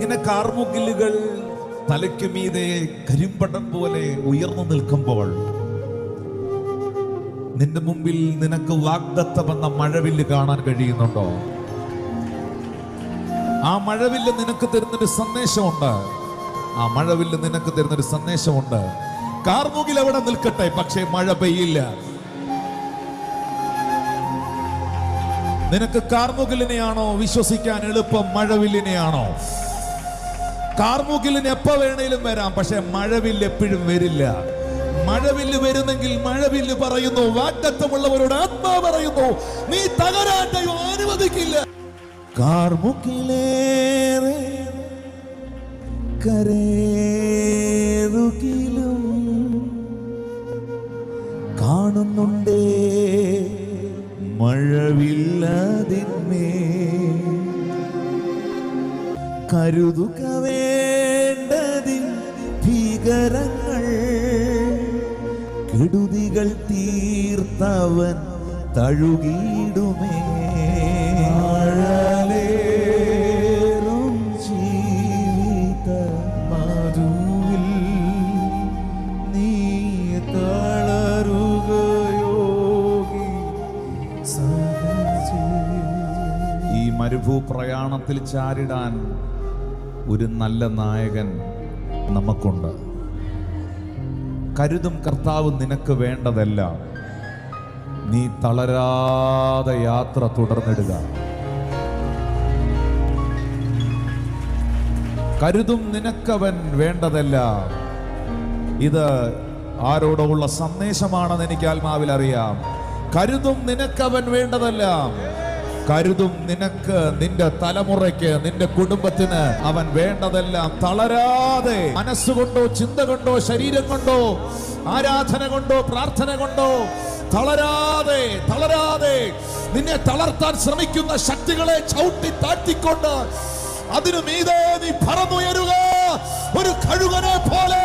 ഇങ്ങനെ കാർമുകിലുകൾ തലയ്ക്ക് മീതെ കരിമ്പടം പോലെ ഉയർന്നു നിൽക്കുമ്പോൾ നിന്റെ മുമ്പിൽ നിനക്ക് വാഗ്ദത്തമെന്ന മഴവില്ല് കാണാൻ കഴിയുന്നുണ്ടോ? ആ മഴവില്ല് നിനക്ക് തരുന്നൊരു സന്ദേശമുണ്ട്. ആ മഴവില്ല് നിനക്ക് തരുന്നൊരു സന്ദേശമുണ്ട്. കാർമുകിൽ അവിടെ നിൽക്കട്ടെ, പക്ഷേ മഴ പെയ്യില്ല. നിനക്ക് കാർമുകിലിനെയാണോ വിശ്വസിക്കാൻ എളുപ്പം, മഴവില്ലിനെയാണോ? കാർമുകിലിന് എപ്പോ വേണേലും വരാം, പക്ഷെ മഴവില്ല് എപ്പോഴും വരില്ല. മഴവില്ല് വരുന്നെങ്കിൽ മഴവില്ല് പറയുന്നു, വാഗ്ദത്തമുള്ളവരോട് ആത്മാ പറയുന്നു, നീ തകരാൻ ദൈവം അനുവദിക്കില്ല. കാർമുകിലേറെ കരേറുകിലും കാണുന്നുണ്ടേ മഴവില്ലതിന്മേ, കരുതുക വേണ്ടതിൽ ഭീകരങ്ങൾ, കെടുതികൾ തീർത്തവൻ തഴുകിയിടുമേ. മഴലേറും ജീവിത മധുവിൽ നീ തളരുകയോഗി. ഈ മരുഭൂ പ്രയാണത്തിൽ ചാരിടാൻ ഒരു നല്ല നായകൻ നമുക്കുണ്ട്. കരുതും കർത്താവ് നിനക്ക് വേണ്ടതെല്ലാം. നീ തളരാതെ യാത്ര തുടർന്നിടുക. കരുതും നിനക്കവൻ വേണ്ടതെല്ലാം. ഇത് ആരോടോ ഉള്ള സന്ദേശമാണെന്ന് എനിക്ക് ആത്മാവിൽ അറിയാം. കരുതും നിനക്കവൻ വേണ്ടതെല്ലാം. കരുതും നിനക്ക്, നിന്റെ തലമുറയ്ക്ക്, നിന്റെ കുടുംബത്തിന് അവൻ വേണ്ടതെല്ലാം. തളരാതെ, മനസ്സുകൊണ്ടോ ചിന്ത കൊണ്ടോ ശരീരം കൊണ്ടോ ആരാധന കൊണ്ടോ പ്രാർത്ഥന കൊണ്ടോ തളരാതെ തളരാതെ നിന്നെ തളർത്താൻ ശ്രമിക്കുന്ന ശക്തികളെ ചവിട്ടി താഴ്ത്തിക്കൊണ്ട് അതിനു മീതെ നീ പറന്നുയരുക, ഒരു കഴുകനെ പോലെ.